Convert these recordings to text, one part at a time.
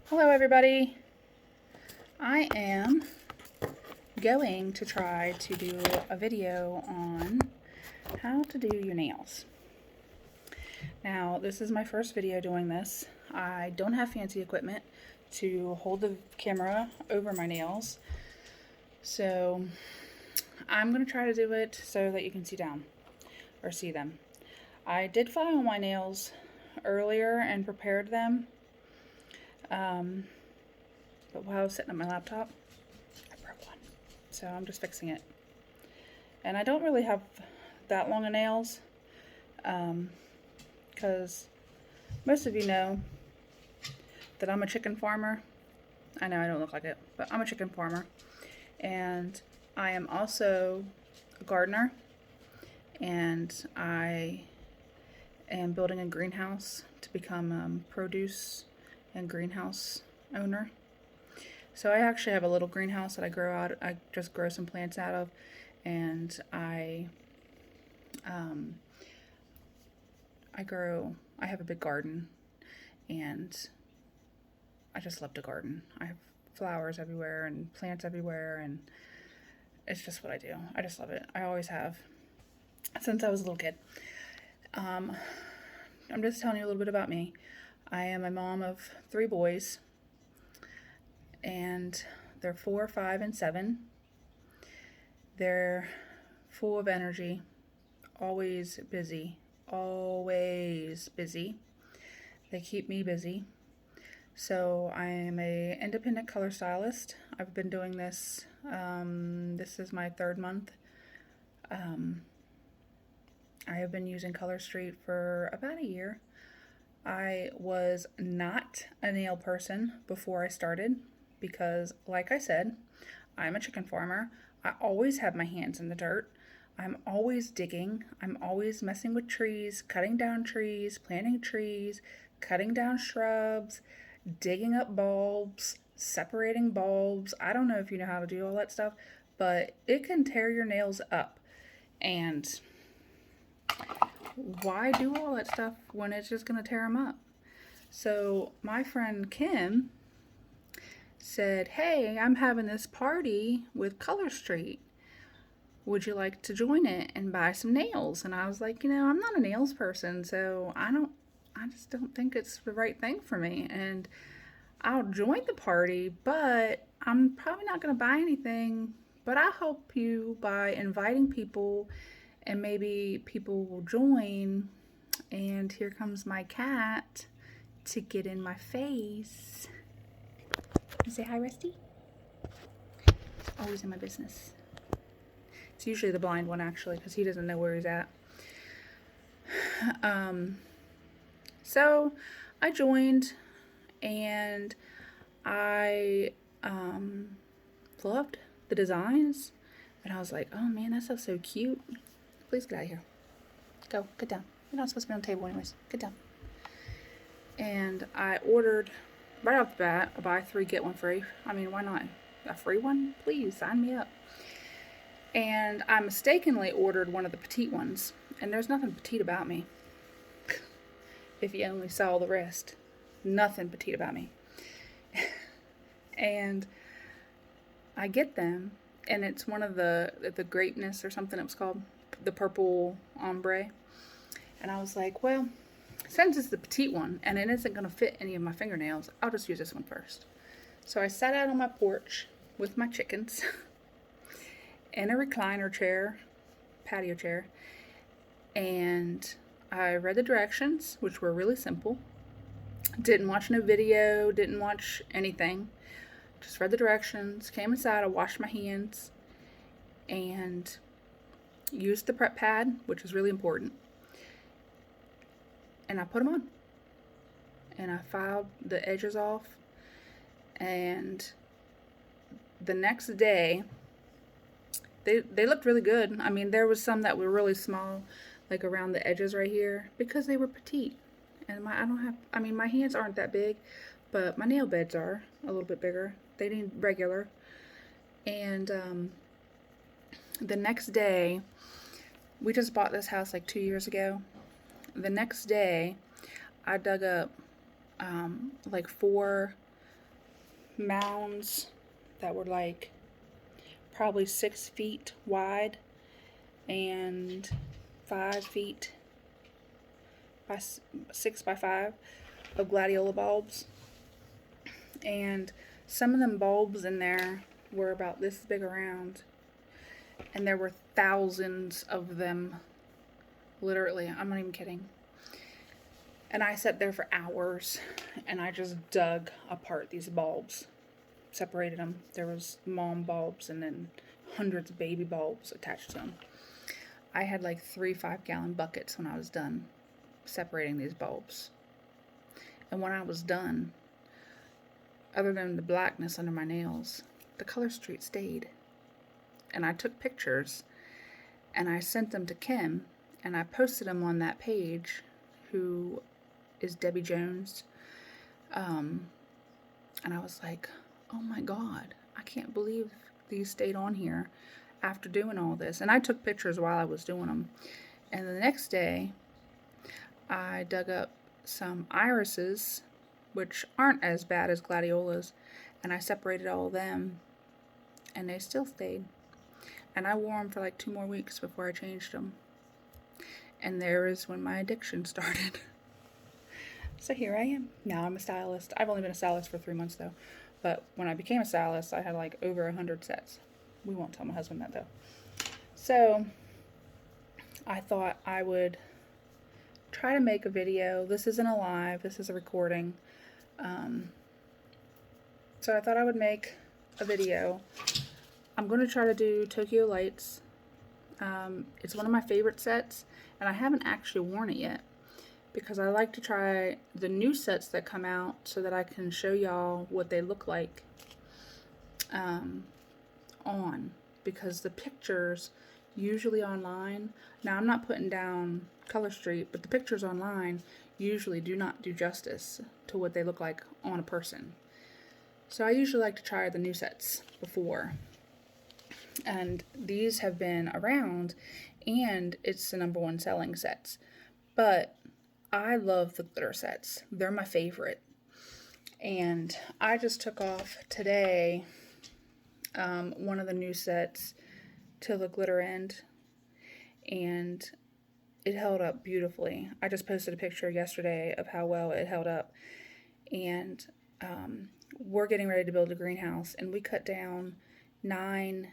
Hello everybody. I am going to try to do a video on how to do your nails. Now, this is my first video doing this. I don't have fancy equipment to hold the camera over my nails, so I'm going to try to do it so that you can see them. I did file my nails earlier and prepared them. But while I was sitting at my laptop, I broke one. So I'm just fixing it. And I don't really have that long of nails, because most of you know that I'm a chicken farmer. I know I don't look like it, but I'm a chicken farmer. And I am also a gardener. And I am building a greenhouse to become produce and greenhouse owner. So I actually have a little greenhouse that I just grow some plants out of, and I have a big garden, and I just love to garden. I have flowers everywhere and plants everywhere, and it's just what I do. I just love it. I always have, since I was a little kid. I'm just telling you a little bit about me. I am a mom of 3 boys, and they're 4, 5, and 7. They're full of energy, always busy, always busy. They keep me busy. So I am a independent color stylist. I've been doing this, this is my 3rd month. I have been using Color Street for about a year. I was not a nail person before I started because, like I said, I'm a chicken farmer. I always have my hands in the dirt. I'm always digging. I'm always messing with trees, cutting down trees, planting trees, cutting down shrubs, digging up bulbs, separating bulbs. I don't know if you know how to do all that stuff, but it can tear your nails up. And why do all that stuff when it's just going to tear them up? So my friend Kim said, hey, I'm having this party with Color Street. Would you like to join it and buy some nails? And I was like, I'm not a nails person, so I just don't think it's the right thing for me. And I'll join the party, but I'm probably not going to buy anything. But I'll help you by inviting people, and maybe people will join. And here comes my cat to get in my face. You say hi, Rusty? Always in my business. It's usually the blind one, actually, because he doesn't know where he's at. So I joined, and I loved the designs. And I was like, oh man, that stuff's so cute. Please get out of here. Go, get down. You're not supposed to be on the table anyways. Get down. And I ordered, right off the bat, a buy 3, get 1 free. I mean, why not? A free one? Please, sign me up. And I mistakenly ordered one of the petite ones. And there's nothing petite about me. If you only saw the rest. Nothing petite about me. And I get them, and it's one of the greatness or something it was called. The purple ombre. And I was like, well, since it's the petite one and it isn't going to fit any of my fingernails, I'll just use this one first. So I sat out on my porch with my chickens in a recliner chair, patio chair, and I read the directions, which were really simple. Didn't watch no video, didn't watch anything. Just read the directions, came inside, I washed my hands, and used the prep pad, which is really important. And I put them on. And I filed the edges off. And the next day, they looked really good. I mean, there was some that were really small, like around the edges right here, because they were petite. And my hands aren't that big, but my nail beds are a little bit bigger. They need regular. And the next day, we just bought this house like 2 years ago. The next day, I dug up like 4 mounds that were like probably 6 feet wide and 5 feet by 6 by 5 of gladiola bulbs. And some of them bulbs in there were about this big around, and there were thousands of them. Literally, I'm not even kidding. And I sat there for hours and I just dug apart these bulbs, separated them. There was mom bulbs and then hundreds of baby bulbs attached to them. I had like 3 5-gallon buckets when I was done separating these bulbs. And when I was done, other than the blackness under my nails, the color streak stayed. And I took pictures and I sent them to Kim, and I posted them on that page, who is Debbie Jones. And I was like, oh my God, I can't believe these stayed on here after doing all this. And I took pictures while I was doing them. And the next day, I dug up some irises, which aren't as bad as gladiolas, and I separated all of them, and they still stayed. And I wore them for like 2 more weeks before I changed them. And there is when my addiction started. So here I am. Now I'm a stylist. I've only been a stylist for 3 months though. But when I became a stylist, I had like over 100 sets. We won't tell my husband that though. So I thought I would try to make a video. This isn't a live, this is a recording. So I thought I would make a video. I'm going to try to do Tokyo Lights. It's one of my favorite sets, and I haven't actually worn it yet because I like to try the new sets that come out so that I can show y'all what they look like on, because the pictures usually online, now I'm not putting down Color Street, but the pictures online usually do not do justice to what they look like on a person. So I usually like to try the new sets before. And these have been around, and it's the #1 selling sets. But I love the glitter sets. They're my favorite. And I just took off today one of the new sets to the glitter end, and it held up beautifully. I just posted a picture yesterday of how well it held up. And we're getting ready to build a greenhouse, and we cut down 9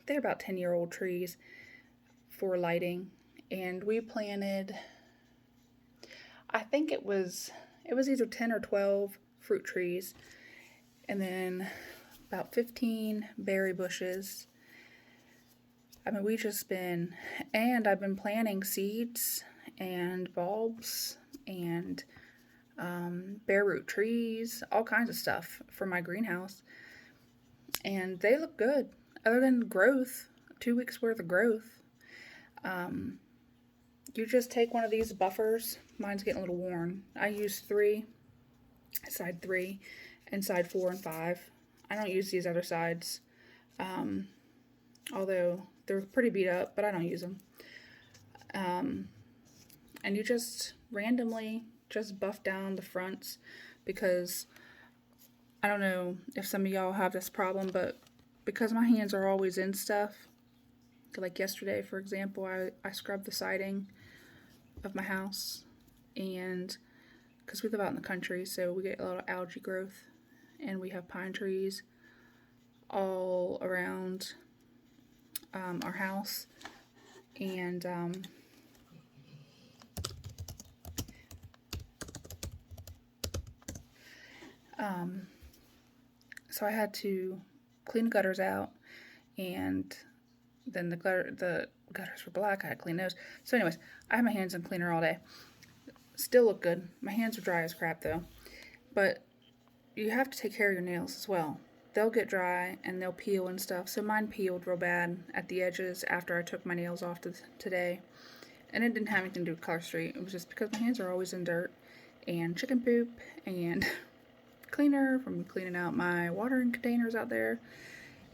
they're about 10-year-old trees for lighting, and we planted, I think it was either 10 or 12 fruit trees, and then about 15 berry bushes. I mean, I've been planting seeds and bulbs and bare root trees, all kinds of stuff for my greenhouse, and they look good. Other than growth, 2 weeks worth of growth. You just take one of these buffers. Mine's getting a little worn. I use 3, side 3, and side 4 and 5. I don't use these other sides, although they're pretty beat up, but I don't use them. And you just randomly just buff down the fronts, because I don't know if some of y'all have this problem, but because my hands are always in stuff, like yesterday, for example, I scrubbed the siding of my house, and because we live out in the country, so we get a lot of algae growth, and we have pine trees all around our house, and so I had to clean the gutters out, and then the gutters were black. I had to clean those. So anyways, I had my hands in cleaner all day. Still look good. My hands are dry as crap though. But you have to take care of your nails as well. They'll get dry and they'll peel and stuff. So mine peeled real bad at the edges after I took my nails off today. And it didn't have anything to do with Color Street. It was just because my hands are always in dirt and chicken poop and cleaner from cleaning out my watering containers out there,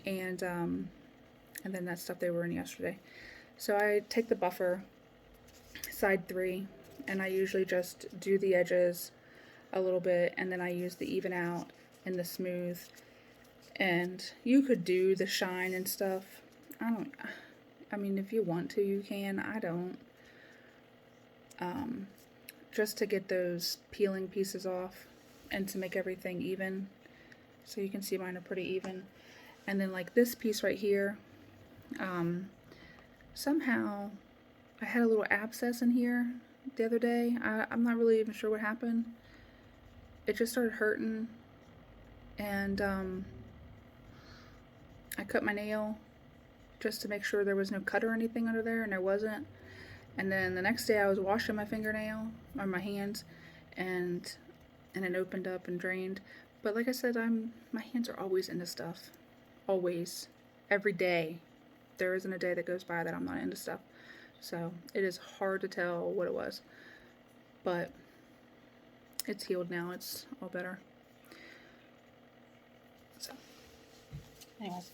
and then that stuff they were in yesterday. So I take the buffer, side 3, and I usually just do the edges a little bit, and then I use the even out and the smooth. And you could do the shine and stuff. I mean, if you want to, you can. I don't. Just to get those peeling pieces off and to make everything even. So you can see mine are pretty even. And then like this piece right here, somehow I had a little abscess in here the other day. I'm not really even sure what happened. It just started hurting, and I cut my nail just to make sure there was no cut or anything under there, and there wasn't. And then the next day I was washing my fingernail, or my hands, and it opened up and drained. But like I said, my hands are always into stuff. Always. Every day. There isn't a day that goes by that I'm not into stuff. So it is hard to tell what it was. But it's healed now. It's all better. So, anyways.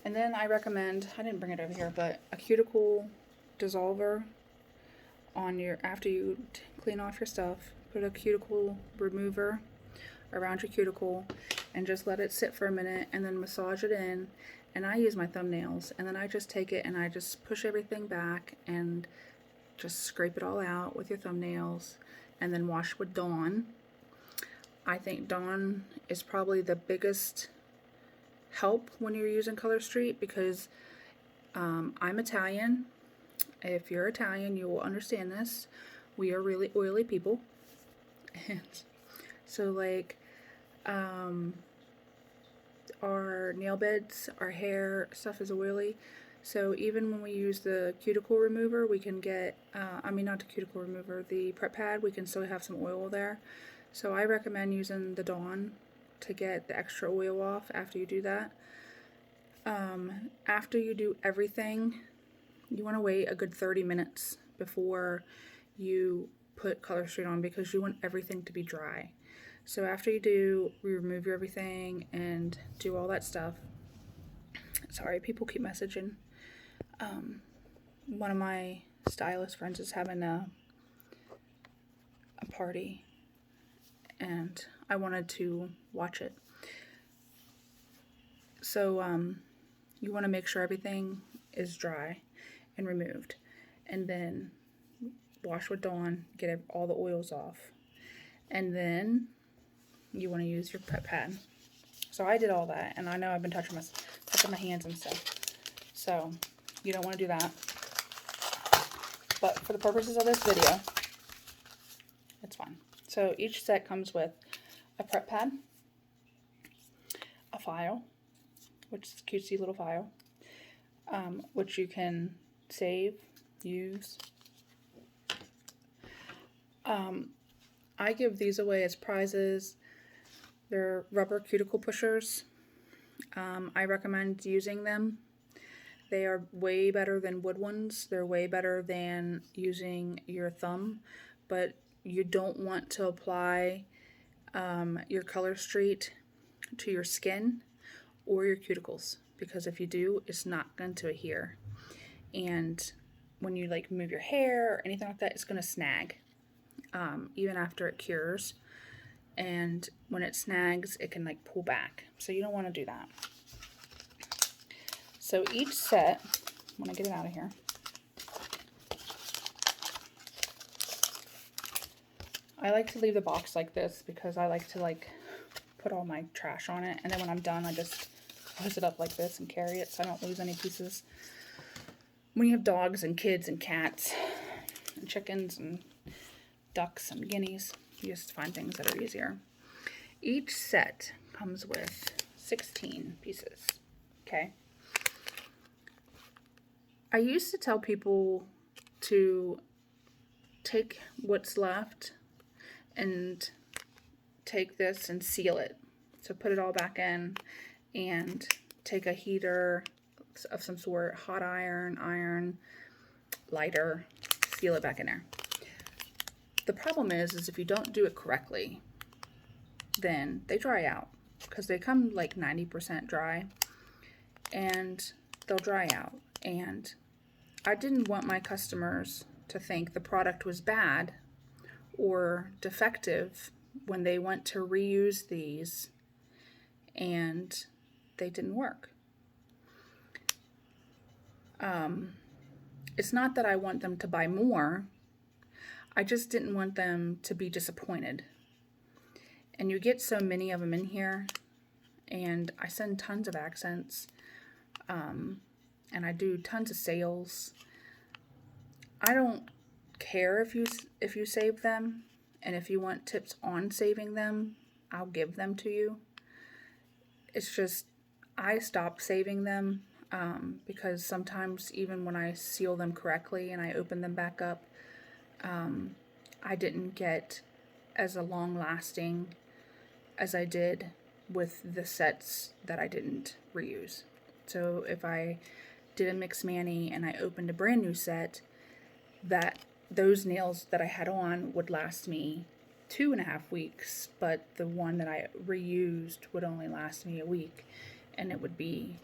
And then I recommend, I didn't bring it over here, but a Cuticle Dissolver on your, after you clean off your stuff, put a Cuticle Remover around your cuticle and just let it sit for a minute and then massage it in. And I use my thumbnails, and then I just take it and I just push everything back and just scrape it all out with your thumbnails and then wash with Dawn. I think Dawn is probably the biggest help when you're using Color Street, because I'm Italian. If you're Italian, you will understand this. We are really oily people. And so like our nail beds, our hair, stuff is oily. So even when we use the Cuticle Remover, we can get, not the Cuticle Remover, the prep pad, we can still have some oil there. So I recommend using the Dawn to get the extra oil off after you do that. After you do everything, you want to wait a good 30 minutes before you put Color Street on, because you want everything to be dry. So after you remove everything and do all that stuff. Sorry, people keep messaging. One of my stylist friends is having a party, and I wanted to watch it. So you want to make sure everything is dry and removed, and then wash with Dawn, get all the oils off, and then you want to use your prep pad. So I did all that, and I know I've been touching my hands and stuff, so you don't want to do that. But for the purposes of this video, it's fine. So each set comes with a prep pad, a file, which is a cutesy little file, which you can save, use. I give these away as prizes. They're rubber cuticle pushers. I recommend using them. They are way better than wood ones. They're way better than using your thumb, but you don't want to apply your Color Street to your skin or your cuticles, because if you do, it's not going to adhere. And when you like move your hair or anything like that, it's going to snag, even after it cures. And when it snags, it can like pull back. So you don't want to do that. So each set, when I get it out of here, I like to leave the box like this because I like to like put all my trash on it. And then when I'm done, I just close it up like this and carry it so I don't lose any pieces. When you have dogs and kids and cats and chickens and ducks and guineas, you just find things that are easier. Each set comes with 16 pieces, okay? I used to tell people to take what's left and take this and seal it. So put it all back in and take a heater of some sort, hot iron, lighter, seal it back in there. The problem is if you don't do it correctly, then they dry out, because they come like 90% dry, and they'll dry out. And I didn't want my customers to think the product was bad or defective when they went to reuse these and they didn't work. It's not that I want them to buy more. I just didn't want them to be disappointed. And you get so many of them in here, and I send tons of accents, and I do tons of sales. I don't care if you save them, and if you want tips on saving them, I'll give them to you. It's just I stopped saving them because sometimes even when I seal them correctly and I open them back up, I didn't get as a long lasting as I did with the sets that I didn't reuse. So if I did a mix mani and I opened a brand new set, that those nails that I had on would last me 2.5 weeks, but the one that I reused would only last me a week, and it would be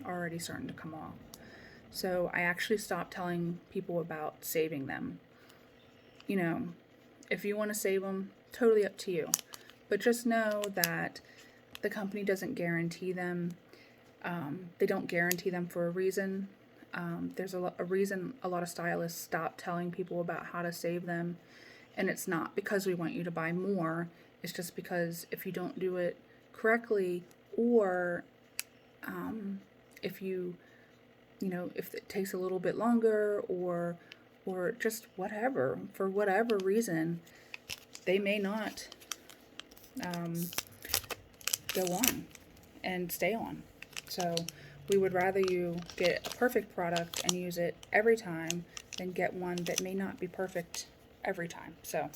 already starting to come off. So I actually stopped telling people about saving them. You know, if you want to save them, totally up to you. But just know that the company doesn't guarantee them. They don't guarantee them for a reason. There's a reason a lot of stylists stop telling people about how to save them. And it's not because we want you to buy more. It's just because if you don't do it correctly, or if if it takes a little bit longer, or just whatever, for whatever reason, they may not go on and stay on. So we would rather you get a perfect product and use it every time than get one that may not be perfect every time. So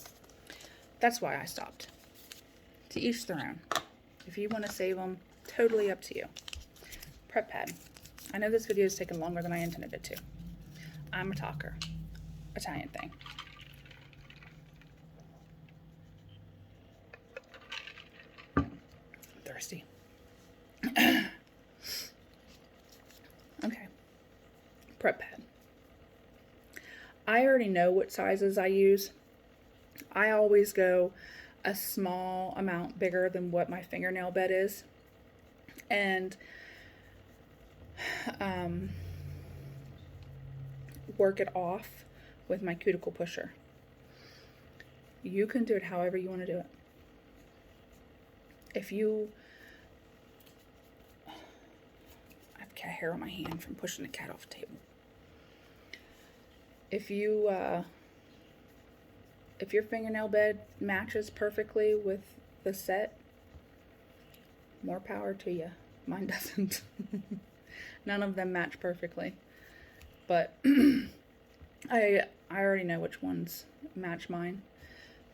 that's why I stopped. To each their own. If you want to save them, totally up to you. Prep pad. I know this video has taken longer than I intended it to. I'm a talker. Italian thing. Thirsty. Okay. Prep pad. I already know what sizes I use. I always go a small amount bigger than what my fingernail bed is. And work it off with my Cuticle Pusher. You can do it however you want to do it. If you... I've got hair on my hand from pushing the cat off the table. If your fingernail bed matches perfectly with the set, more power to you. Mine doesn't. None of them match perfectly. But I already know which ones match mine.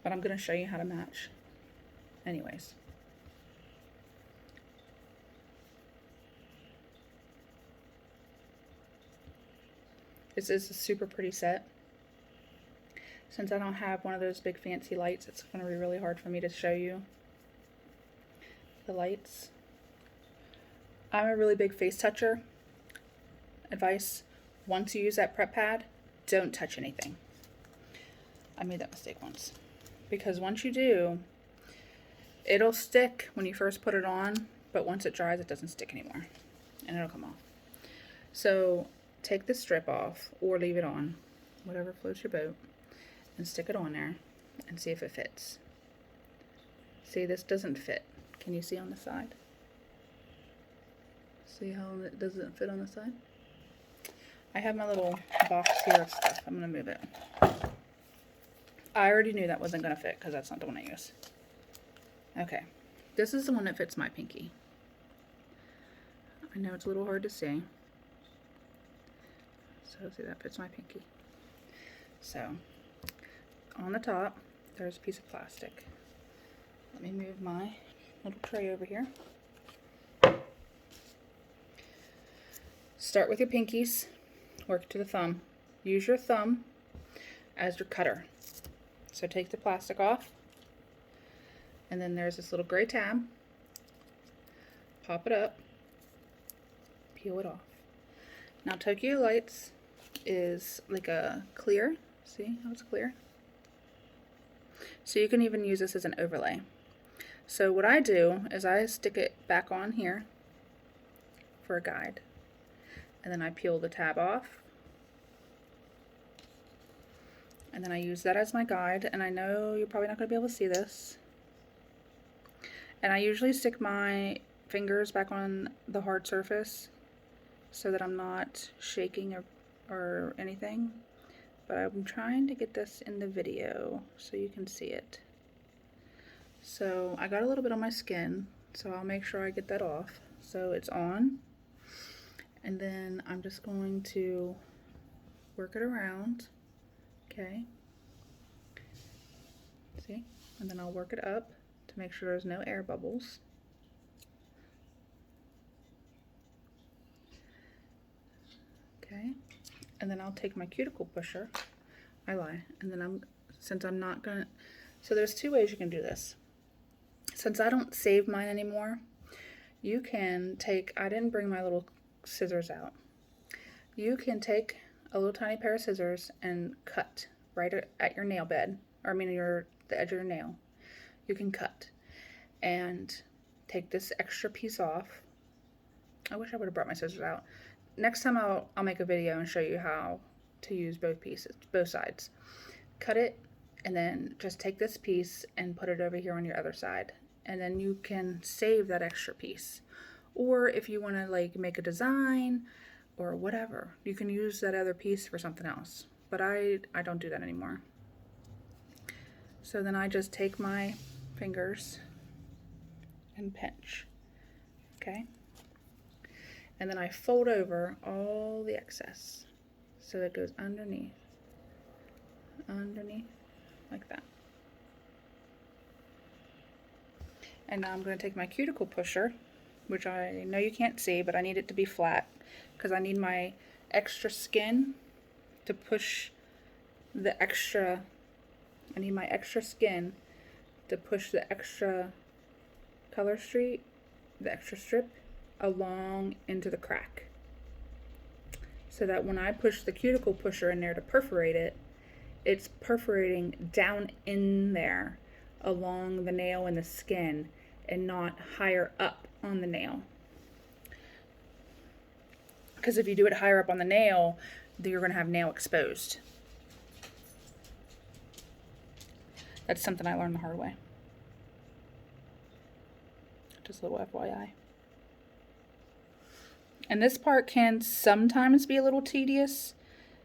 But I'm going to show you how to match. Anyways. This is a super pretty set. Since I don't have one of those big fancy lights, it's going to be really hard for me to show you the lights. I'm a really big face toucher. Advice, once you use that prep pad, don't touch anything. I made that mistake once. Because once you do, it'll stick when you first put it on, but once it dries, it doesn't stick anymore. And it'll come off. So take the strip off, or leave it on, whatever floats your boat, and stick it on there and see if it fits. See, this doesn't fit. Can you see on the side? See how it doesn't fit on the side? I have my little box here of stuff. I'm going to move it. I already knew that wasn't going to fit because that's not the one I use. Okay. This is the one that fits my pinky. I know it's a little hard to see. So see, that fits my pinky. So on the top, there's a piece of plastic. Let me move my little tray over here. Start with your pinkies, work to the thumb. Use your thumb as your cutter. So take the plastic off, and then there's this little gray tab. Pop it up, peel it off. Now Tokyo Lights is like a clear. See how it's clear? So you can even use this as an overlay. So what I do is I stick it back on here for a guide, and then I peel the tab off, and then I use that as my guide. And I know you're probably not going to be able to see this, and I usually stick my fingers back on the hard surface so that I'm not shaking or anything, but I'm trying to get this in the video so you can see it. So I got a little bit on my skin, so I'll make sure I get that off. So it's on, and then I'm just going to work it around, okay? See? And then I'll work it up to make sure there's no air bubbles. Okay, and then I'll take my cuticle pusher. I lie. And then since I'm not gonna, so there's two ways you can do this. Since I don't save mine anymore, you can take, I didn't bring my little scissors out. You can take a little tiny pair of scissors and cut right at your nail bed, or I mean the edge of your nail. You can cut and take this extra piece off. I wish I would have brought my scissors out. Next time I'll make a video and show you how to use both pieces, both sides. Cut it, and then just take this piece and put it over here on your other side, and then you can save that extra piece. Or if you want to like make a design or whatever, you can use that other piece for something else. But I don't do that anymore. So then I just take my fingers and pinch, okay? And then I fold over all the excess so that it goes underneath, like that. And now I'm going to take my cuticle pusher, which I know you can't see, but I need it to be flat because I need my extra skin to push the extra, I need my extra skin to push the extra color streak, the extra strip, along into the crack, so that when I push the cuticle pusher in there to perforate it, it's perforating down in there along the nail and the skin and not higher up on the nail. Because if you do it higher up on the nail, then you're going to have nail exposed. That's something I learned the hard way. Just a little FYI. And this part can sometimes be a little tedious.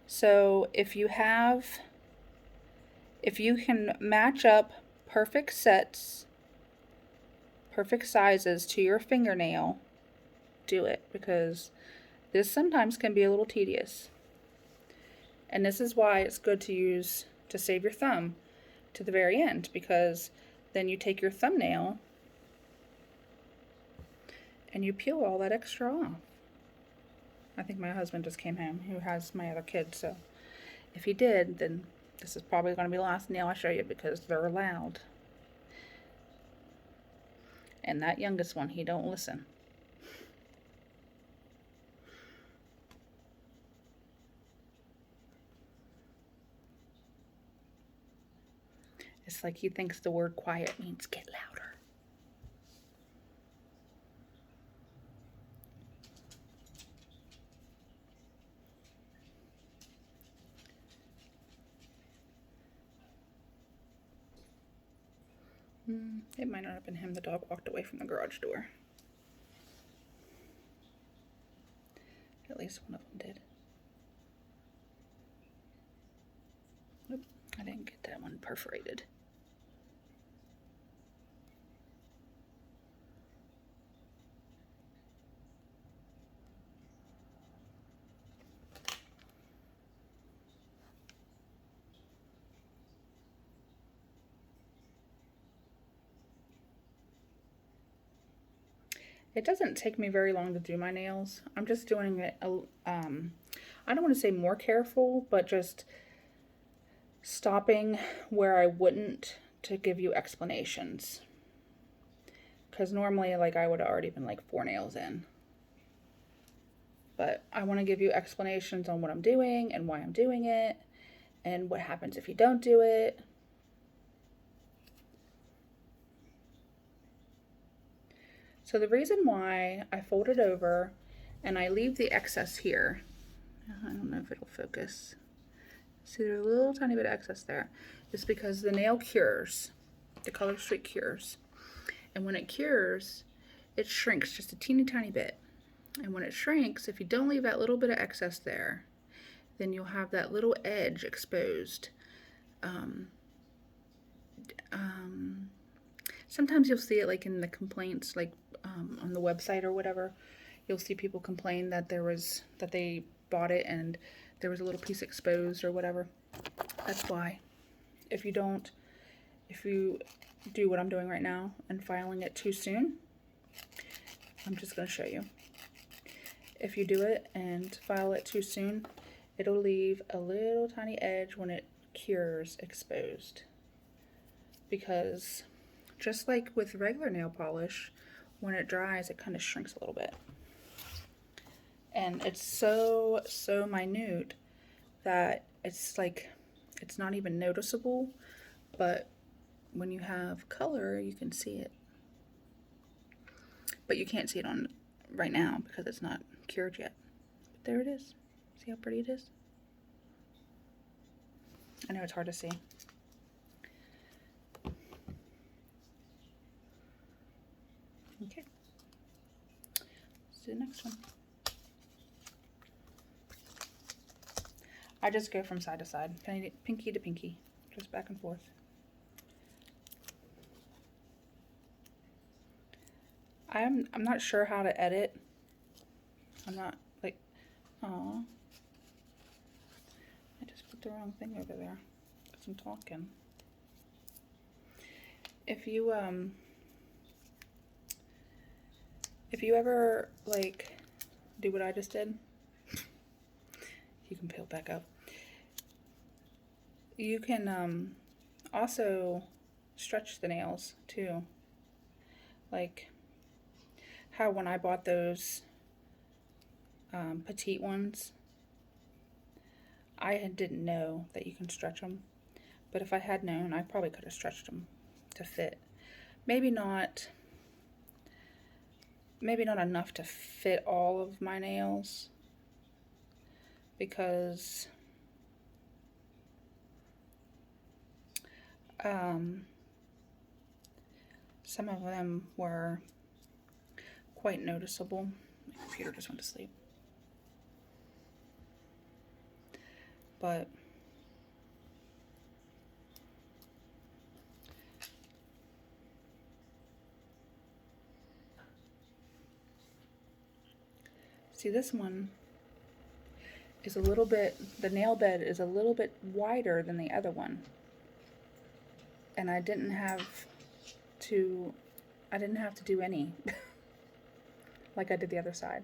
So if you can match up perfect sets, perfect sizes to your fingernail, do it, because this sometimes can be a little tedious. And this is why it's good to save your thumb to the very end, because then you take your thumbnail and you peel all that extra off. I think my husband just came home, who has my other kids, so if he did, then this is probably going to be the last nail I show you, because they're loud. And that youngest one, he don't listen. It's like he thinks the word quiet means get louder. It might not have been him. The dog walked away from the garage door. At least one of them did. Oop, I didn't get that one perforated. It doesn't take me very long to do my nails. I'm just doing it, I don't want to say more careful, but just stopping where I wouldn't to give you explanations. Because normally, like, I would have already been like 4 nails in. But I want to give you explanations on what I'm doing and why I'm doing it and what happens if you don't do it. So the reason why I fold it over and I leave the excess here, I don't know if it'll focus. See, there's a little tiny bit of excess there. It's because the nail cures. The Color Streak cures. And when it cures, it shrinks just a teeny tiny bit. And when it shrinks, if you don't leave that little bit of excess there, then you'll have that little edge exposed. Sometimes you'll see it like in the complaints, like on the website or whatever. You'll see people complain that they bought it and there was a little piece exposed or whatever. That's why. If you do what I'm doing right now and filing it too soon, I'm just going to show you. If you do it and file it too soon, it'll leave a little tiny edge when it cures exposed. Because just like with regular nail polish, when it dries, it kind of shrinks a little bit. And it's so minute that it's like, it's not even noticeable, but when you have color, you can see it. But you can't see it on right now because it's not cured yet. But there it is. See how pretty it is? I know it's hard to see. Okay. Let's do the next one. I just go from side to side, pinky to pinky, just back and forth. I'm not sure how to edit. I'm not like, aw. I just put the wrong thing over there because I'm talking. If you ever like do what I just did, you can peel back up. You can also stretch the nails too. Like how when I bought those petite ones, I didn't know that you can stretch them. But if I had known, I probably could have stretched them to fit. Maybe not enough to fit all of my nails, because some of them were quite noticeable. My computer just went to sleep. But see, this one is a little bit, the nail bed is a little bit wider than the other one. And I didn't have to do any like I did the other side.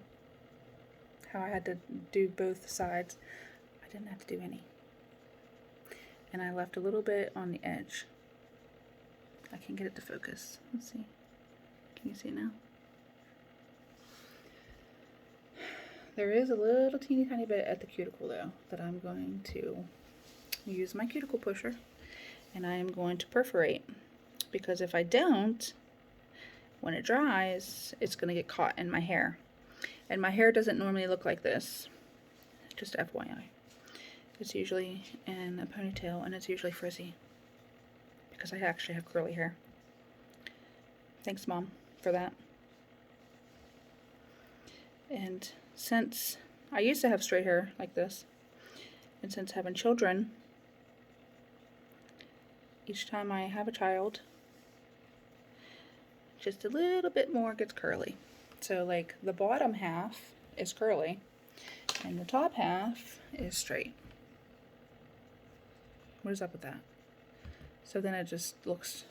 How I had to do both sides, I didn't have to do any. And I left a little bit on the edge. I can't get it to focus. Let's see. Can you see it now? There is a little teeny tiny bit at the cuticle though that I'm going to use my cuticle pusher and I am going to perforate, because if I don't, when it dries, it's going to get caught in my hair. And my hair doesn't normally look like this, just FYI. It's usually in a ponytail and it's usually frizzy because I actually have curly hair. Thanks, Mom, for that. And since I used to have straight hair like this, and since having children, each time I have a child, just a little bit more gets curly. So like the bottom half is curly and the top half is straight. What is up with that? So then it just looks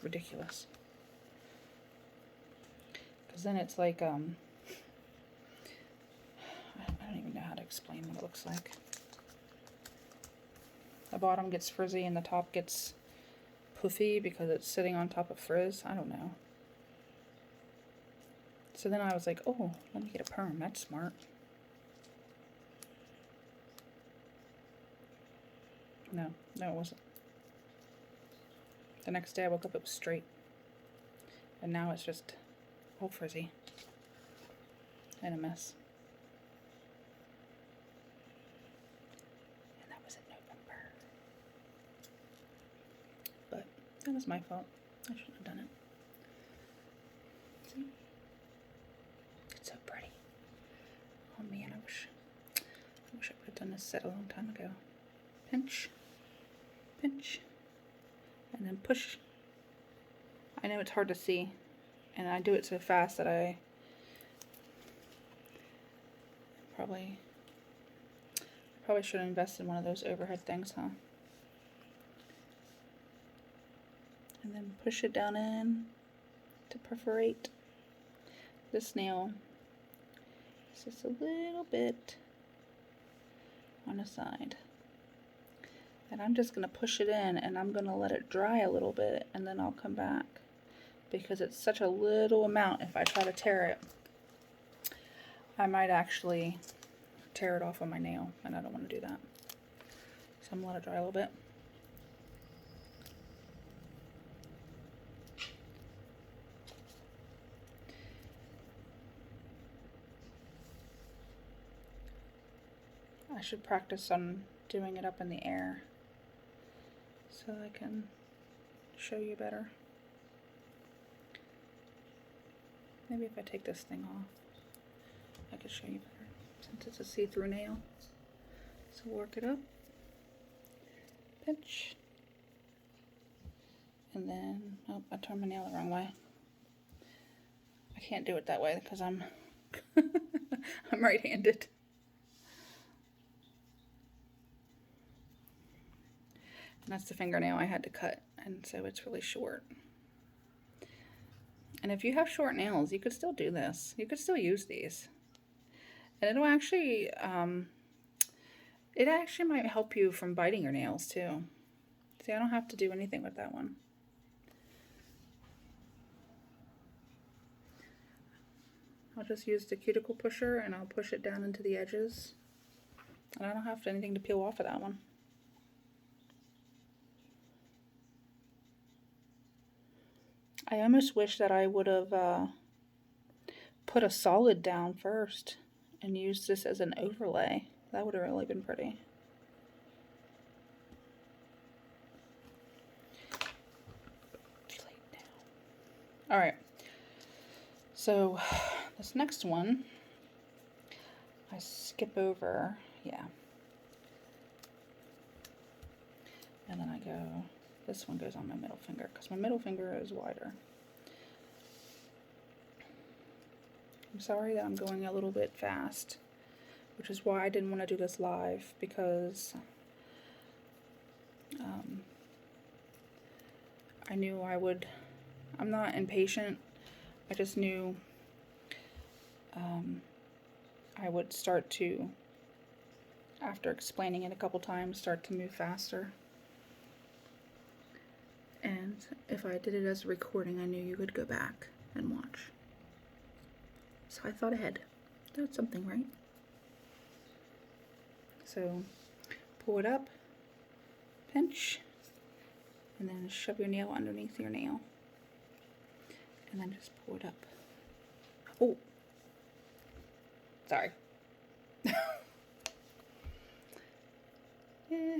ridiculous. Because then it's like, I don't even know how to explain what it looks like. The bottom gets frizzy and the top gets poofy because it's sitting on top of frizz. I don't know. So then I was like, oh, let me get a perm. That's smart. No, it wasn't. The next day I woke up, it was straight. And now it's just all frizzy and a mess. And that was in November. But that was my fault. I shouldn't have done it. See? It's so pretty. Oh man, I wish I would have done this set a long time ago. Pinch, pinch, and then push. I know it's hard to see, and I do it so fast that I probably should invest in one of those overhead things, huh? And then push it down in to perforate this nail. It's just a little bit on the side. And I'm just going to push it in, and I'm going to let it dry a little bit, and then I'll come back. Because it's such a little amount, if I try to tear it, I might actually tear it off on my nail, and I don't want to do that. So I'm going to let it dry a little bit. I should practice on doing it up in the air so I can show you better. Maybe if I take this thing off, I could show you better, since it's a see-through nail. So work it up, pinch, and then, oh, I turned my nail the wrong way. I can't do it that way because I'm I'm right-handed. And that's the fingernail I had to cut, and so it's really short. And if you have short nails, you could still do this. You could still use these. And it'll actually, it actually might help you from biting your nails too. See, I don't have to do anything with that one. I'll just use the Cuticle Pusher and I'll push it down into the edges. And I don't have anything to peel off of that one. I almost wish that I would have put a solid down first and used this as an overlay. That would have really been pretty. Alright, so this next one, I skip over, yeah. And then I go, this one goes on my middle finger because my middle finger is wider. I'm sorry that I'm going a little bit fast, which is why I didn't want to do this live, because I knew I'm not impatient, I just knew I would start to, after explaining it a couple times, start to move faster. And if I did it as a recording, I knew you would go back and watch. So I thought ahead. That's something, right? So pull it up, pinch, and then shove your nail underneath your nail. And then just pull it up. Oh, sorry. Yeah.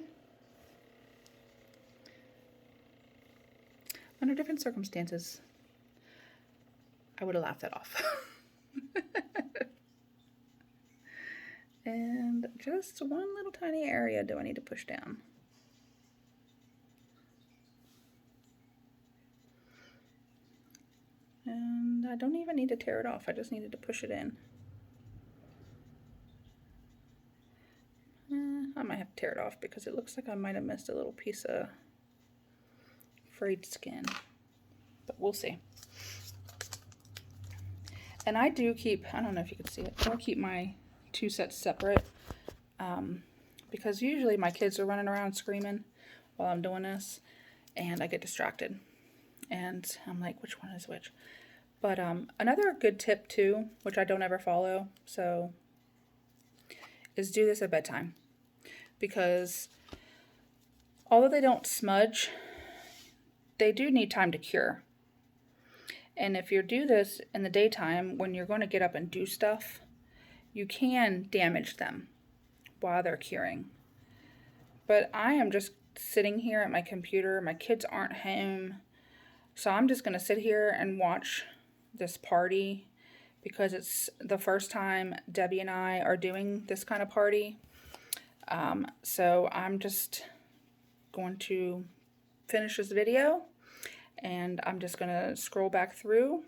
Under different circumstances, I would have laughed that off. And just one little tiny area do I need to push down. And I don't even need to tear it off, I just needed to push it in. I might have to tear it off because it looks like I might have missed a little piece of frayed skin, but we'll see. And I do keep, I don't know if you can see it, but I keep my two sets separate because usually my kids are running around screaming while I'm doing this and I get distracted and I'm like, which one is which? But another good tip too, which I don't ever follow, so, is do this at bedtime, because although they don't smudge, they do need time to cure. And if you do this in the daytime, when you're going to get up and do stuff, you can damage them while they're curing. But I am just sitting here at my computer. My kids aren't home. So I'm just going to sit here and watch this party because it's the first time Debbie and I are doing this kind of party. So I'm just going to finish this video, and I'm just going to scroll back through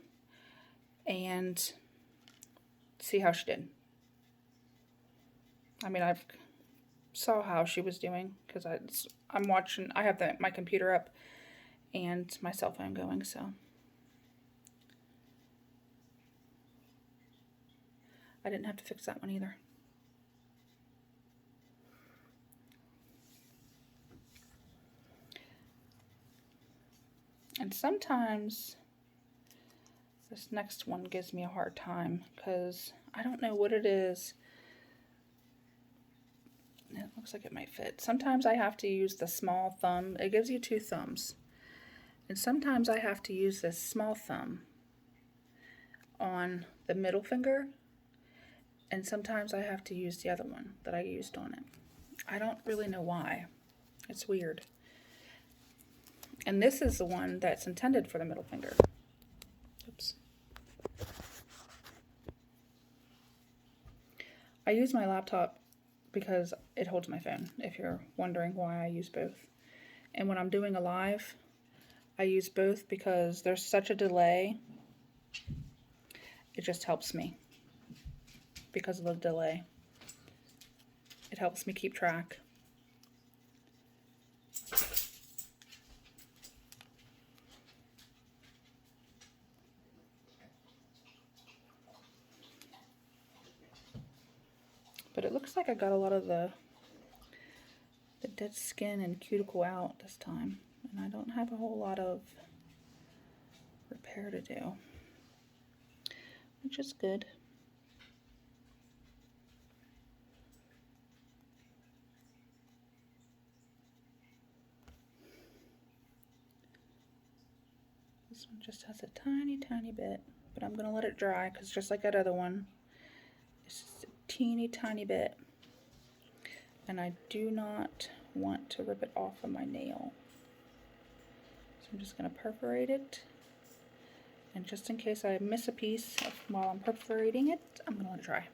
and see how she did. I mean, I've saw how she was doing because I'm watching. I have my computer up and my cell phone going, so I didn't have to fix that one either. And sometimes this next one gives me a hard time because I don't know what it is. It looks like it might fit. Sometimes I have to use the small thumb. It gives you 2 thumbs. And sometimes I have to use this small thumb on the middle finger. And sometimes I have to use the other one that I used on it. I don't really know why. It's weird. And this is the one that's intended for the middle finger. Oops. I use my laptop because it holds my phone, if you're wondering why I use both. And when I'm doing a live, I use both because there's such a delay. It just helps me because of the delay. It helps me keep track. But it looks like I got a lot of the dead skin and cuticle out this time. And I don't have a whole lot of repair to do, which is good. This one just has a tiny, tiny bit, but I'm going to let it dry because just like that other one, it's just a teeny, tiny bit. And I do not want to rip it off of my nail. So I'm just going to perforate it. And just in case I miss a piece while I'm perforating it, I'm going to let it dry.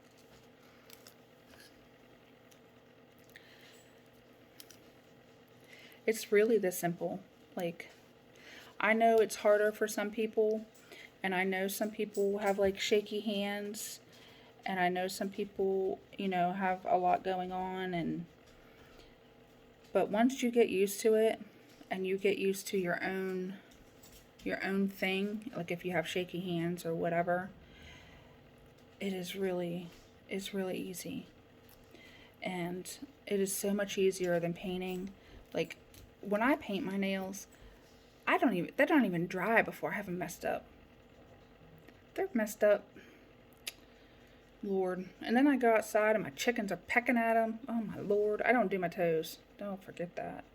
It's really this simple. Like, I know it's harder for some people, and I know some people have like shaky hands, and I know some people, you know, have a lot going on, but once you get used to it and you get used to your own thing, like if you have shaky hands or whatever, it's really easy. And it is so much easier than painting. Like when I paint my nails, they don't even dry before I have them messed up. They're messed up. Lord. And then I go outside and my chickens are pecking at them. Oh my Lord. I don't do my toes. Don't forget that.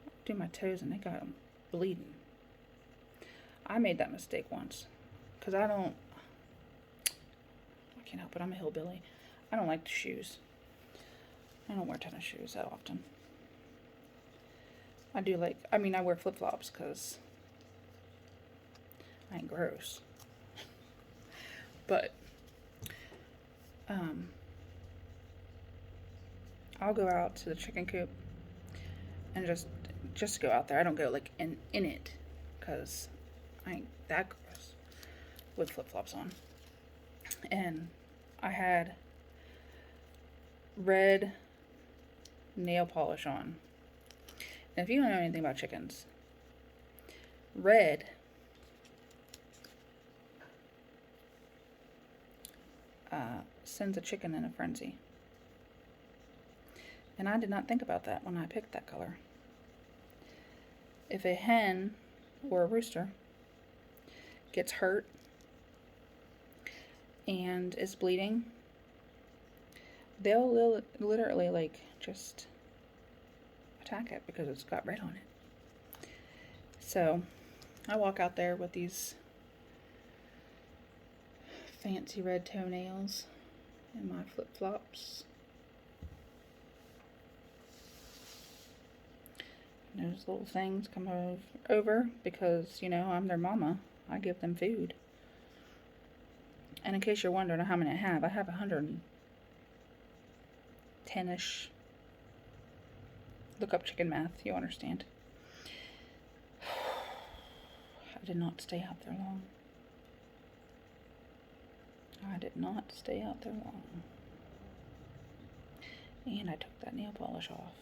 I do my toes and they got them bleeding. I made that mistake once. Because I can't help it. I'm a hillbilly. I don't like the shoes. I don't wear tennis shoes that often. I wear flip-flops because I ain't gross. But I'll go out to the chicken coop and just go out there. I don't go like in it because I ain't that gross with flip-flops on. And I had red nail polish on. And if you don't know anything about chickens, red sends a chicken in a frenzy. And I did not think about that when I picked that color. If a hen or a rooster gets hurt and is bleeding, they'll literally like just attack it because it's got red on it. So I walk out there with these fancy red toenails and my flip-flops. Those little things come over because, you know, I'm their mama. I give them food. And in case you're wondering how many I have 110-ish. Look up chicken math, you understand. I did not stay out there long. I did not stay out there long. And I took that nail polish off.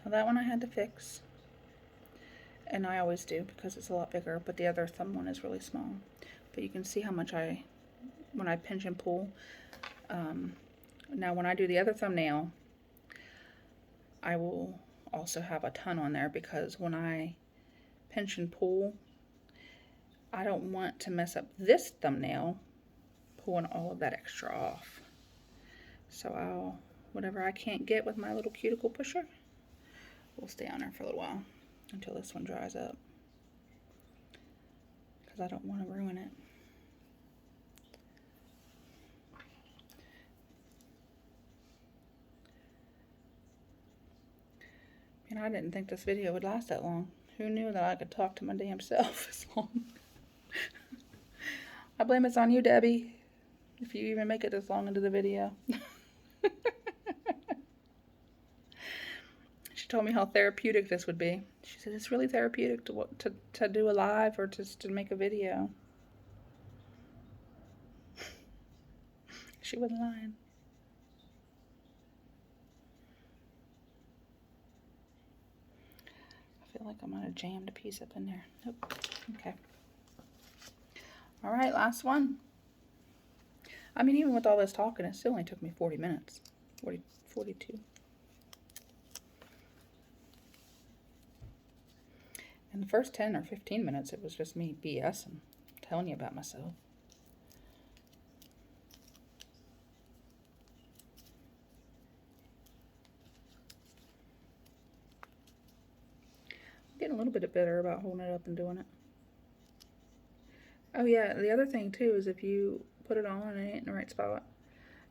Now that one I had to fix. And I always do because it's a lot bigger, but the other thumb one is really small. But you can see how much when I pinch and pull. Now when I do the other thumbnail, I will also have a ton on there because when I pinch and pull, I don't want to mess up this thumbnail pulling all of that extra off. So whatever I can't get with my little cuticle pusher, will stay on there for a little while until this one dries up because I don't want to ruin it. And I didn't think this video would last that long. Who knew that I could talk to my damn self this long? I blame it's on you, Debbie, if you even make it this long into the video. She told me how therapeutic this would be. She said it's really therapeutic to do a live or just to make a video. She wasn't lying. I feel like I'm gonna jam a piece up in there. Nope. Okay. All right, last one. I mean, even with all this talking, it still only took me 40 minutes. 42. In the first 10 or 15 minutes, it was just me BSing, telling you about myself. I'm getting a little bit better about holding it up and doing it. Oh yeah, the other thing too is if you put it on and it ain't in the right spot,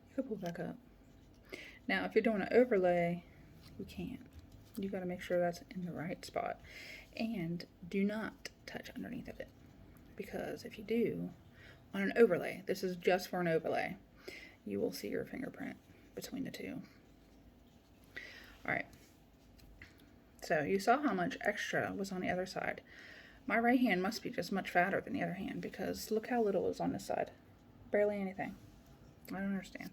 you can pull it back up. Now, if you're doing an overlay, you can't. You got to make sure that's in the right spot. And do not touch underneath of it. Because if you do, on an overlay, this is just for an overlay, you will see your fingerprint between the two. Alright. So you saw how much extra was on the other side. My right hand must be just much fatter than the other hand because look how little is on this side. Barely anything. I don't understand.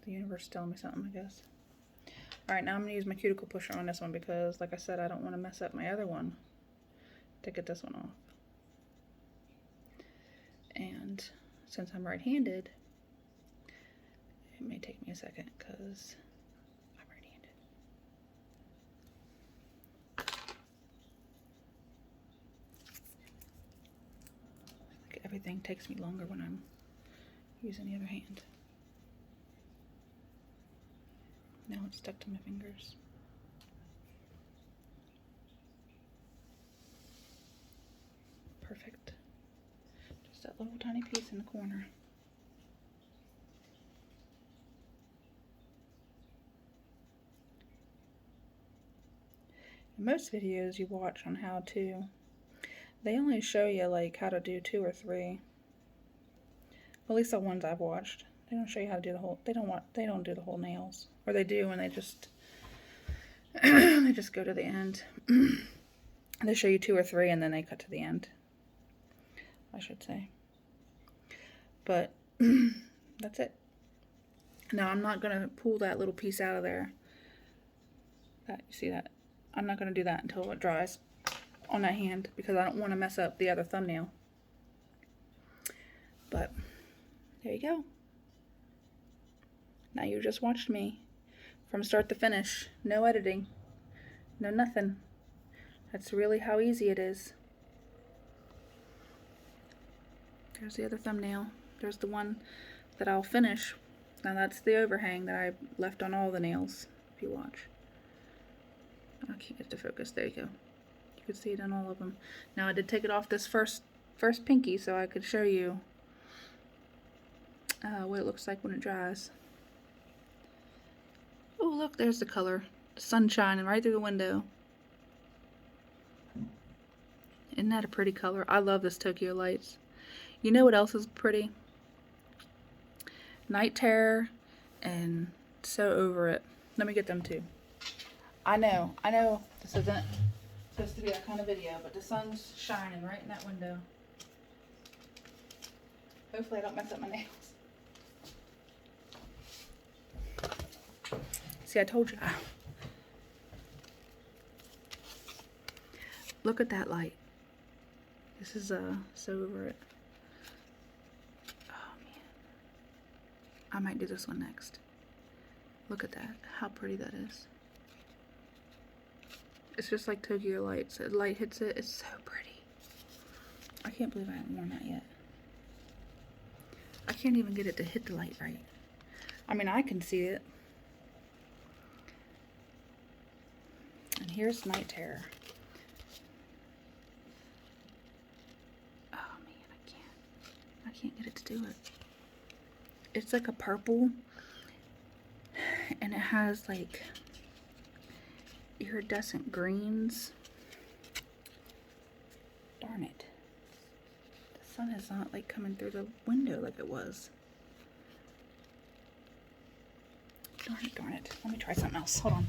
The universe is telling me something, I guess. Alright, now I'm going to use my cuticle pusher on this one because, like I said, I don't want to mess up my other one to get this one off. And since I'm right-handed, it may take me a second because I'm right-handed. Like everything takes me longer when I'm using the other hand. Now it's stuck to my fingers. Perfect. Just that little tiny piece in the corner. In most videos you watch on how to, they only show you like how to do 2 or 3. At least the ones I've watched. They don't show you how to do the whole, they don't do the whole nails. Or they do and they just they just go to the end. They show you 2 or 3 and then they cut to the end, I should say. But that's it. Now I'm not gonna pull that little piece out of there. That, you see that? I'm not gonna do that until it dries on that hand because I don't want to mess up the other thumbnail. But there you go. Now you just watched me from start to finish. No editing. No nothing. That's really how easy it is. There's the other thumbnail. There's the one that I'll finish Now that's the overhang that I left on all the nails, if you watch. I can't get it to focus. There you go. You can see it on all of them. Now I did take it off this first pinky so I could show you what it looks like when it dries. Oh, look, there's the color. The sun shining right through the window. Isn't that a pretty color? I love this Tokyo Lights. You know what else is pretty? Night Terror and So Over It. Let me get them too. I know this isn't supposed to be that kind of video, but the sun's shining right in that window. Hopefully I don't mess up my nails. See, I told you. Look at that light. This is So Over It. Oh man. I might do this one next. Look at that. How pretty that is. It's just like Tokyo Lights. The light hits it. It's so pretty. I can't believe I haven't worn that yet. I can't even get it to hit the light right. I mean, I can see it. And here's Night Terror. Oh man, I can't get it to do it. It's like a purple, and it has like iridescent greens. Darn it. The sun is not like coming through the window like it was. Darn it. Let me try something else. Hold on.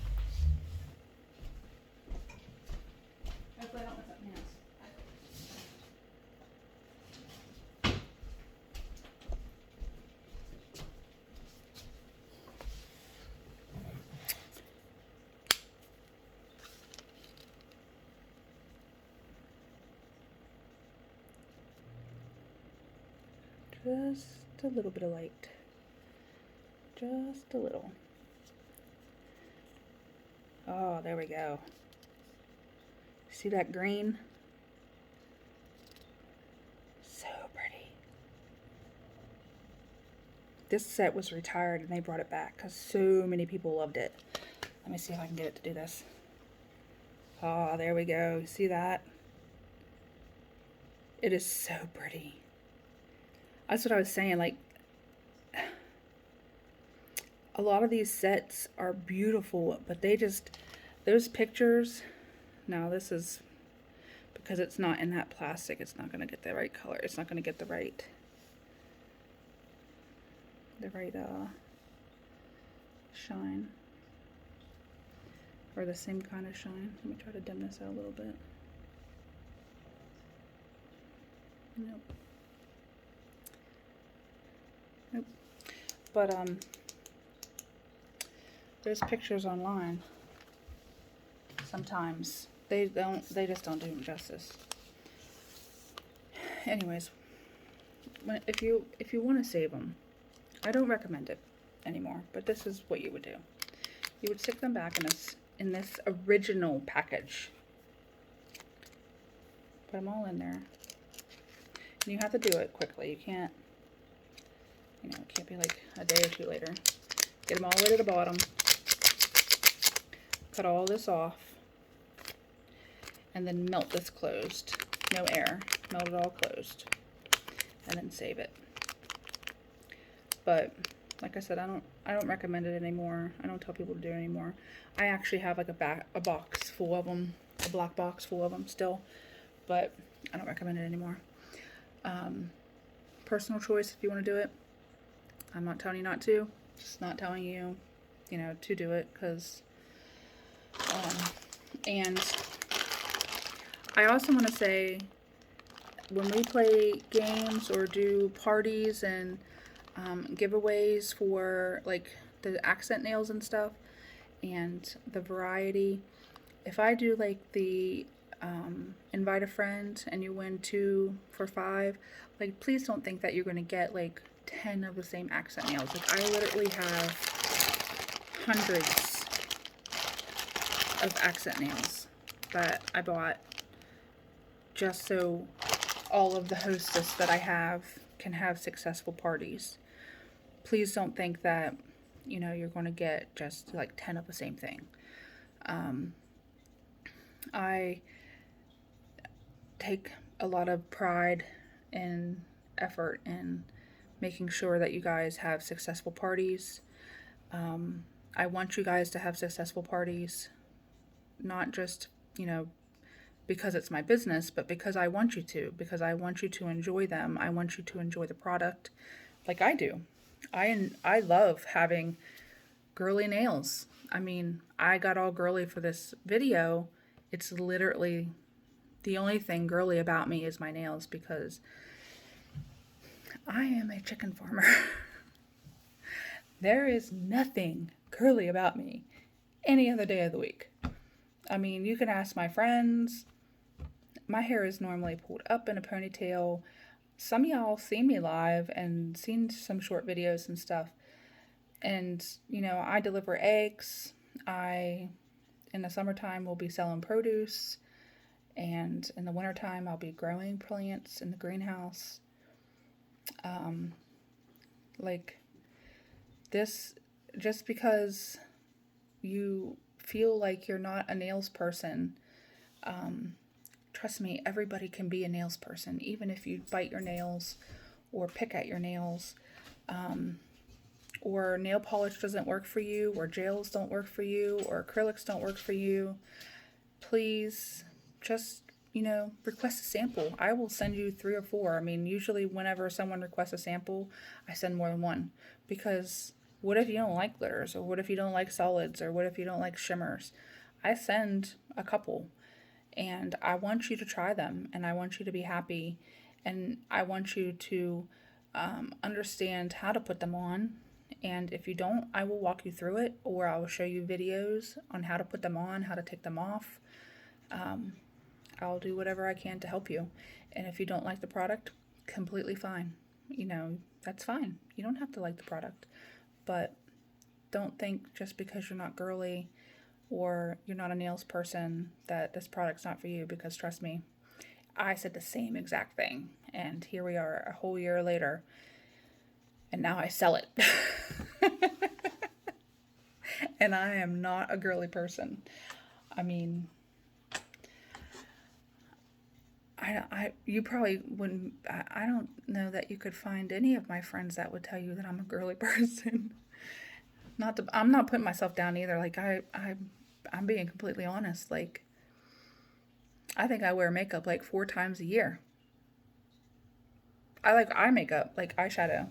Hopefully I don't mess up my nails. Just a little bit of light. Just a little. Oh, there we go. See that green? So pretty. This set was retired and they brought it back because so many people loved it. Let me see if I can get it to do this. Oh, there we go. See that? It is so pretty. That's what I was saying, like, a lot of these sets are beautiful, but they just, those pictures, now this is, because it's not in that plastic, it's not going to get the right color, it's not going to get the right shine, or the same kind of shine. Let me try to dim this out a little bit. Nope. But there's pictures online. Sometimes they just don't do them justice. Anyways, if you want to save them, I don't recommend it anymore. But this is what you would do. You would stick them back in this original package. Put them all in there. And you have to do it quickly. You can't. You know, it can't be like a day or two later. Get them all the way to the bottom. Cut all this off. And then melt this closed. No air. Melt it all closed. And then save it. But like I said, I don't recommend it anymore. I don't tell people to do it anymore. I actually have like a box full of them, a black box full of them still, but I don't recommend it anymore. Personal choice if you want to do it. I'm not telling you not to. Just not telling you, you know, to do it, because and I also want to say, when we play games or do parties and giveaways for like the accent nails and stuff and the variety, if I do like the invite a friend and you win 2 for $5, like, please don't think that you're going to get like 10 of the same accent nails. Like, I literally have hundreds of accent nails that I bought just so all of the hostess that I have can have successful parties. please don't think that, you know, you're going to get just like 10 of the same thing. I take a lot of pride and effort in making sure that you guys have successful parties. I want you guys to have successful parties, not just, you know, because it's my business, but because I want you to, because I want you to enjoy them. I want you to enjoy the product like I do. I love having girly nails. I mean, I got all girly for this video. It's literally the only thing girly about me is my nails, because I am a chicken farmer. There is nothing girly about me any other day of the week. I mean, you can ask my friends. My hair is normally pulled up in a ponytail. Some of y'all seen me live and seen some short videos and stuff. And, you know, I deliver eggs. In the summertime, will be selling produce. And in the wintertime, I'll be growing plants in the greenhouse. Like, this, just because you feel like you're not a nails person, trust me, everybody can be a nails person, even if you bite your nails or pick at your nails, or nail polish doesn't work for you, or gels don't work for you, or acrylics don't work for you. Please just, you know, request a sample. I will send you 3 or 4. I mean, usually whenever someone requests a sample, I send more than one, because what if you don't like glitters, or what if you don't like solids, or what if you don't like shimmers? I send a couple, and I want you to try them, and I want you to be happy, and I want you to understand how to put them on. And if you don't, I will walk you through it, or I will show you videos on how to put them on, how to take them off. I'll do whatever I can to help you. And if you don't like the product, completely fine. You know, that's fine. You don't have to like the product. But don't think just because you're not girly or you're not a nails person that this product's not for you, because trust me, I said the same exact thing. And here we are a whole year later, and now I sell it. And I am not a girly person. I mean, you probably wouldn't, I don't know that you could find any of my friends that would tell you that I'm a girly person. I'm not putting myself down either. Like, I'm being completely honest. Like, I think I wear makeup like 4 times a year. I like eye makeup, like eyeshadow,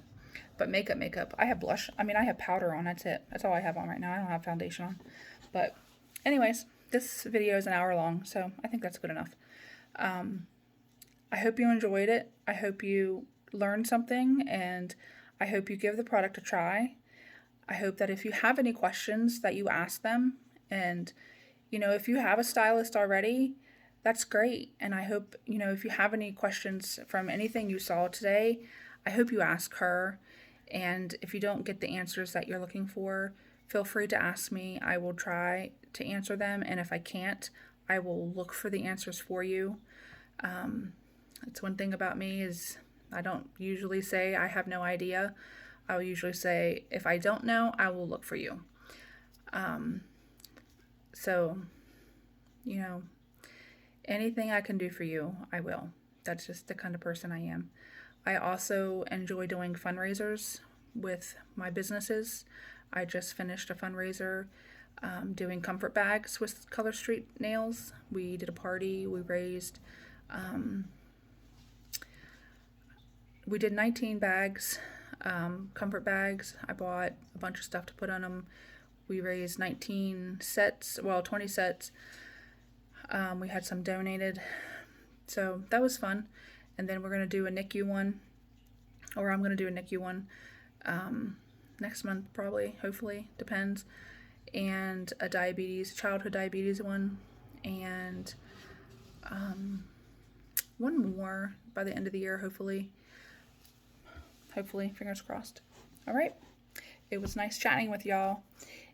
but makeup. I have blush. I mean, I have powder on. That's it. That's all I have on right now. I don't have foundation on. But anyways, this video is an hour long, so I think that's good enough. I hope you enjoyed it. I hope you learned something, and I hope you give the product a try. I hope that if you have any questions that you ask them, and, you know, if you have a stylist already, that's great. And I hope, you know, if you have any questions from anything you saw today, I hope you ask her. And if you don't get the answers that you're looking for, feel free to ask me. I will try to answer them. And if I can't, I will look for the answers for you. That's one thing about me, is I don't usually say I have no idea. I will usually say, if I don't know, I will look for you. So, you know, anything I can do for you, I will. That's just the kind of person I am. I also enjoy doing fundraisers with my businesses. I just finished a fundraiser doing comfort bags with Color Street Nails. We did a party. We did 19 bags, comfort bags. I bought a bunch of stuff to put on them. We raised 20 sets. We had some donated, so that was fun. And then we're going to do a NICU one, or I'm going to do a NICU one next month, probably, hopefully, depends. And a childhood diabetes one, and one more by the end of the year, hopefully, fingers crossed. All right, it was nice chatting with y'all.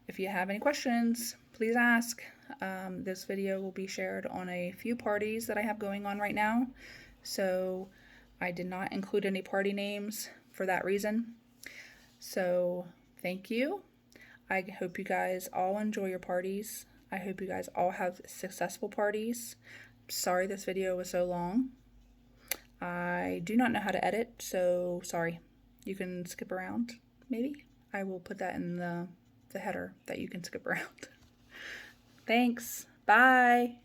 If you have any questions, please ask. This video will be shared on a few parties that I have going on right now, so I did not include any party names for that reason. So thank you. I hope you guys all enjoy your parties. I hope you guys all have successful parties. Sorry this video was so long. I do not know how to edit, so sorry. You can skip around, maybe? I will put that in the header that you can skip around. Thanks. Bye.